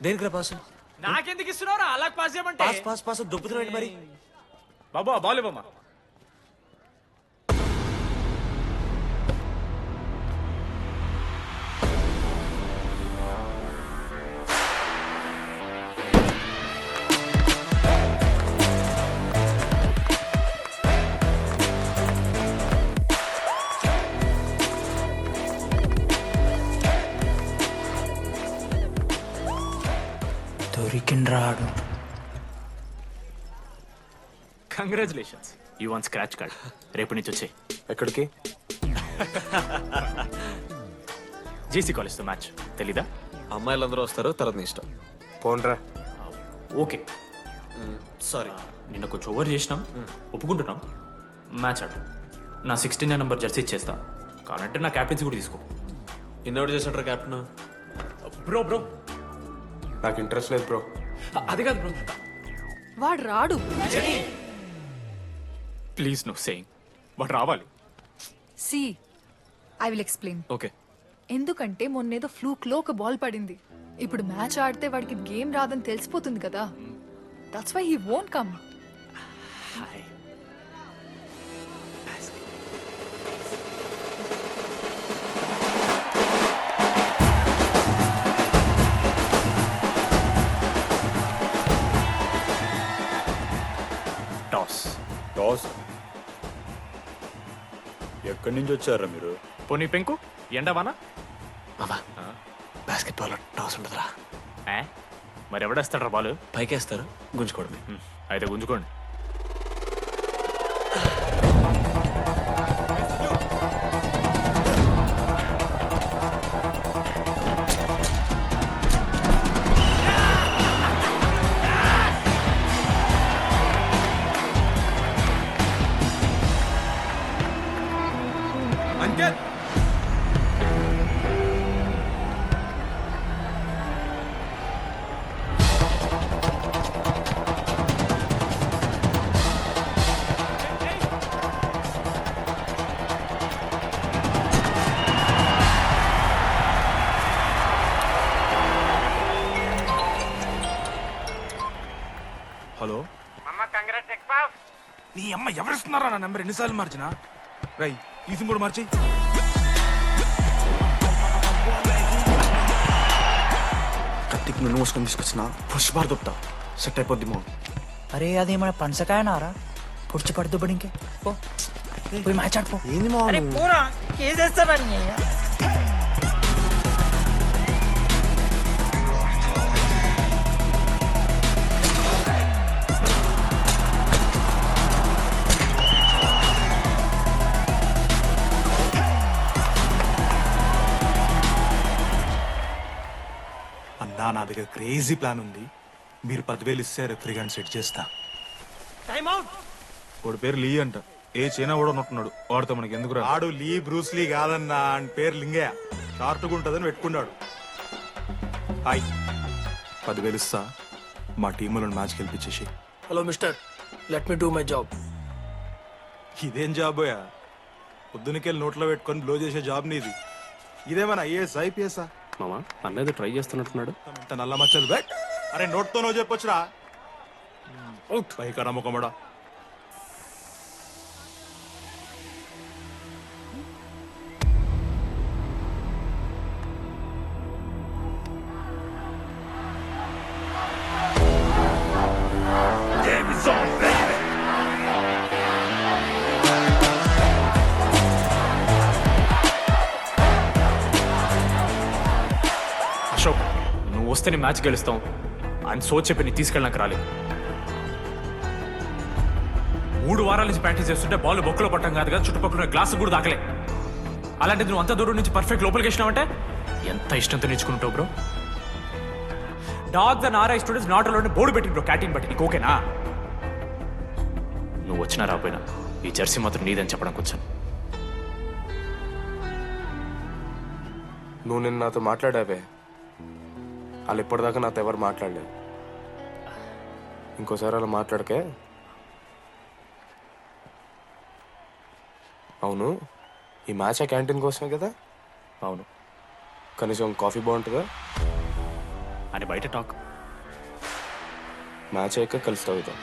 దేనికి పాస్? నాకెందుకు ఇస్తున్నావు? అలా పాస్ చేయమంటే పాస్ పాస్ పాస్ దొబ్బుతున్నాడు మరి. బాబా బాలే బామ్మ. దొరికిండ్రాడు. Congratulations, you won scratch card. రేపు నుంచి వచ్చే. ఎక్కడికి? జేసీ కాలేజ్తో మ్యాచ్ తెలీదా? అమ్మాయిలందరూ వస్తారు, తర్వాత నీ ఇష్టం. పోన్రా. Okay sorry. నిన్న కొంచెం ఓవర్ చేసినాం, ఒప్పుకుంటున్నాం. మ్యాచ్ ఆడు. నా 69 నెంబర్ జెర్సీ ఇచ్చేస్తా. కావాలంటే నా క్యాప్టెన్సీ కూడా తీసుకో. ఇన్నోటి చేసినట్రా క్యాప్టెన్? బ్రో బ్రో నాకు ఇంట్రెస్ట్ లేదు బ్రో. అది కాదు బ్రో. వాడు రాడు. Please no saying. వాడు రావాలి. See I will explain. Okay. ఎందుకంటే మొన్నేదో ఫ్లూక్ లో ఒక బాల్ పడింది. ఇప్పుడు మ్యాచ్ ఆడితే వాడికి గేమ్ రాదని తెలిసిపోతుంది కదా. That's why he won't come. Toss. Toss? ఎక్కడి నుంచి వచ్చారా మీరు? పోనీ పెంకు ఎండవానా? బాబా బాస్కెట్బాల్ టాస్ ఉంటుందిరా. మరి ఎవడేస్తాడ్రా బాలు? పైకేస్తారు, గుంజుకోవడమే. అయితే గుంజుకోండి. అంకిత్, హలో. నీ అమ్మ ఎవరిస్తున్నారా నా నెంబర్? ఎన్నిసార్లు మార్చినా? రై ఈసం కూడా మార్చి. కత్తికి నన్ను మోసుకొని తీసుకొచ్చిన పుష్పార్ దొప్తా సెట్ అయిపోద్ది మో. అరే అది మన పనసకాయ నారా? పొడిచి పడుతూ పడి ఇంకే పోయి మ్యాచ్ ఆడిపో. ఏంది మా అన్నా, నా దగ్గర క్రేజీ ప్లాన్ ఉంది. మీరు 10,000 ఇస్తే రెఫ్రీ గాని సెట్ చేస్తా. వాడి పేరు లీ అంట. ఏ చైనా కూడా ఉన్నట్టున్నాడు. వాడితో మనకి ఎందుకు? ఆడు లీ బ్రూస్ లీ కాదన్నా, అని పేరు లింగయ్య. షార్ట్గా ఉంటుందని పెట్టుకున్నాడు. హాయ్, 10,000 ఇస్తా. మా టీంలో మ్యాచ్ గెలిపించేసి. Hello mister, let me do my job. ఇదేం జాబోయా? పొద్దునకెళ్ళి నోట్లో పెట్టుకొని బ్లో చేసే జాబ్ నీది. ఇదేమన్నా ఐఏఎస్ ఐపీఎస్ఆ? మామా అన్నది ట్రై చేస్తున్నట్టున్నాడు. నల్ల మచ్చలు బెట్. అరే నోట్తో నువ్వు చెప్పొచ్చురా. పైకరా ముఖమడా. అశోక్, నువ్వు వస్తేనే మ్యాచ్ గెలుస్తాం అని సోచ్ చెప్పి నీ తీసుకెళ్ళడానికి రాలేదు. 3 వారాల నుంచి ప్రాక్టీస్ చేస్తుంటే బాల్ బొక్కలో పట్టం కాదు కదా, చుట్టుపక్కల గ్లాసు కూడా దాకలే. అలాంటిది నువ్వు అంత దూరం నుంచి పర్ఫెక్ట్ లోపలికి వేసినావంటే ఎంత ఇష్టంతో నేర్చుకుంటావు bro. Dogs and RI students not allowed board పెట్టి బ్రో, క్యాటీన్ బట్టి. నీకు ఓకేనా? నువ్వు వచ్చినా రాపోయినా ఈ జెర్సీ మాత్రం నీదని చెప్పడానికి వచ్చాను. నువ్వు నిన్న నాతో మాట్లాడావే, వాళ్ళు ఇప్పటిదాకా నాతో ఎవరు మాట్లాడలేదు. ఇంకోసారి అలా మాట్లాడకే. అవును, ఈ మ్యాచ్ ఆ క్యాంటీన్ కోసమే కదా? అవును. కనీసం కాఫీ బాగుంటుందా? అని బయట టాక్. మ్యాచ్ అయ్యాక కలుస్తావు ఇదో.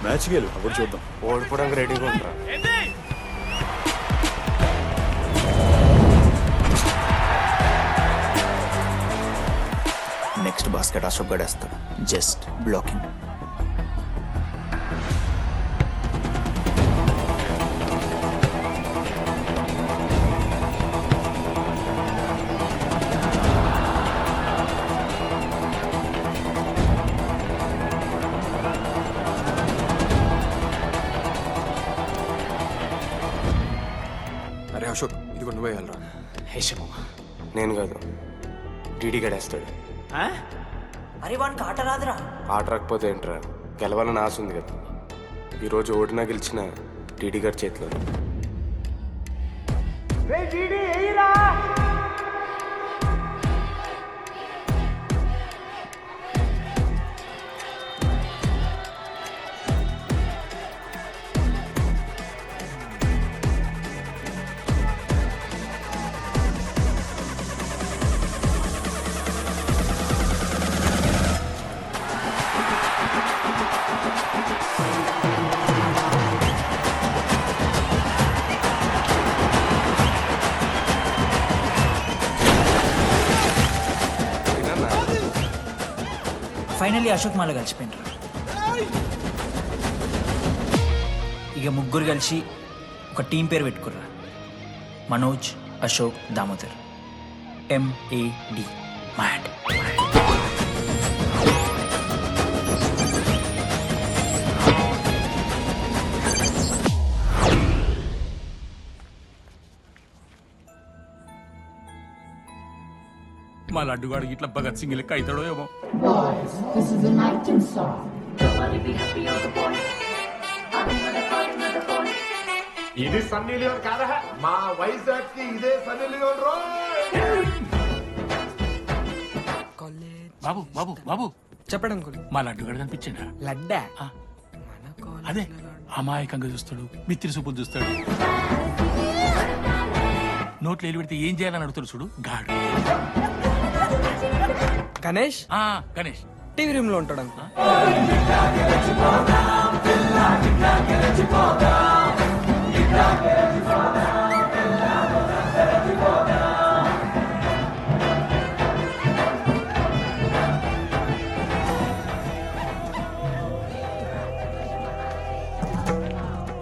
మ్యాచ్ గేలు అప్పుడు చూద్దాం. ఓడిపోవడానికి రెడీగా ఉంటారా? నెక్స్ట్ బాస్కెట్ అశోక్ గడేస్తాడు. Just blocking. అరే అశోక్, ఇది నువ్వే వెళ్ళరా. హేషము నేను కాదు, డీడీ గడేస్తాడు. అరే వానికి ఆట రాదురా. ఆట రాకపోతే ఏంట్రా, గెలవాలని ఆశ ఉంది కదా. ఈరోజు ఓడినా గెలిచిన డీడీ గారి చేతిలో. ఫైనల్లీ అశోక్ మాల కలిసిపోయినరా. ఇక ముగ్గురు కలిసి ఒక టీం పేరు పెట్టుకుర్రా. మనోజ్, అశోక్, దామోదర్. MAD. మ్యాడ్. మా లడ్డుగాడికి ఇట్లా భగత్ సింగ్ లెక్క అవుతాడో ఏమో. Boys, this is an item song. Somebody be happy on the boy. I'm gonna find another boy. ఇది సన్నీ లియోన్ కాదా? మా వైజాగ్ కి ఇదే సన్నీ లియోన్ రో. బాబు బాబు బాబు చెప్పడం అంకుల్. మా లడ్డుగాడు కనిపించాడా? లడ్డా అదే అమాయకంగా చూస్తాడు, మిత్రి సూపులు చూస్తాడు, నోట్లు ఎల్లి పెడితే ఏం చేయాలని అడుగుతాడు చూడు గాడు. గణేష్ గణేష్ టీవీ రూమ్ లో ఉంటాడు అంకుల్.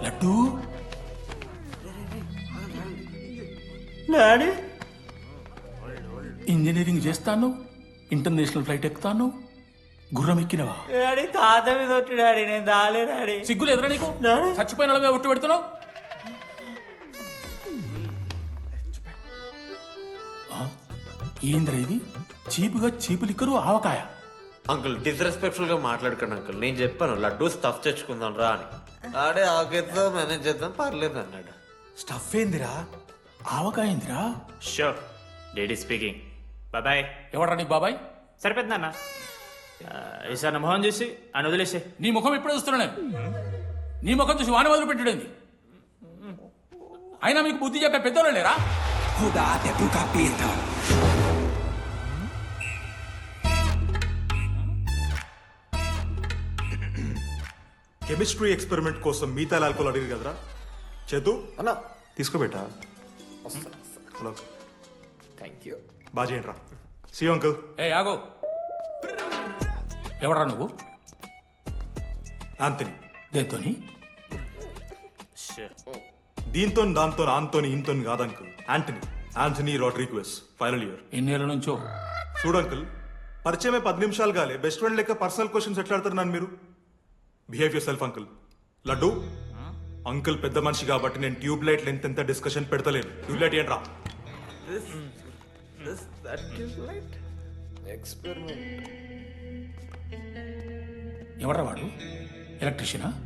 లడ్డు ఇంజనీరింగ్ చేస్తాను, ఇంటర్నేషనల్ ఫ్లైట్ ఎక్కుతాను, గుర్రం ఎక్కినవా? తాత మీద ఒట్టు డాడీ, నేను దాలే డాడీ. సిగ్గులు ఎదురా నీకు? చచ్చిపోయిన వాళ్ళ మీద ఒట్టు పెడుతున్నావు. ఏంద్రా ఇది? చీపుగా చీపు లిక్కరు ఆవకాయ. అంకుల్ డిస్రెస్పెక్ట్ఫుల్ గా మాట్లాడకండి అంకుల్. నేను చెప్పాను లడ్డూ స్టఫ్ తెచ్చుకుందాం రా అని. ఆడే ఆకేద్దాం మేనేజ్ చేద్దాం పర్లేదు అన్నాడు. స్టఫ్ ఏందిరా? ఆవకాయ ఏందిరా? Sure daddy speaking. బాబాయ్. ఎవరా నీకు బాబాయ్? సరిపోతుందన్న. ఈసారి మొహం చూసి అని వదిలేసే. నీ ముఖం ఎప్పుడు చూస్తున్నా నేను? నీ ముఖం చూసి వాని వదిలి పెట్టడండి. అయినా మీకు బుద్ధి చెప్పే పెద్దోళ్ళు లేరా? కెమిస్ట్రీ ఎక్స్పెరిమెంట్ కోసం మీథైల్ ఆల్కహాల్ అడిగారు కదరా చేతు అన్నా తీసుకోబెట్టా. Hello thank you. బాగా చేయండి రా. See uncle. ఏ ఆగో, ఎవరా నువ్వు? ఆంథనీ. దేంతోని? దీంతో దాంతో ఆంతోని ఇంతో కాదు uncle. Antony Rodrigues, final year. ఎన్నేళ్ళ నుంచో? చూడు అంకుల్, పరిచయమే 10 నిమిషాలు కాలే బెస్ట్ ఫ్రెండ్ లెక్క పర్సనల్ క్వశ్చన్స్ ఎట్లా ఆడతారు నన్ను మీరు? Behave yourself uncle. Laddu uncle పెద్ద మనిషి కాబట్టి నేను ట్యూబ్ లైట్ లెంత్ ఎంత డిస్కషన్ పెడతలేను. ట్యూబ్ లైట్ ఏంట్రా? ఎక్స్పెరిమెంట్. ఎవడ్రా వాడు ఎలక్ట్రీషియనా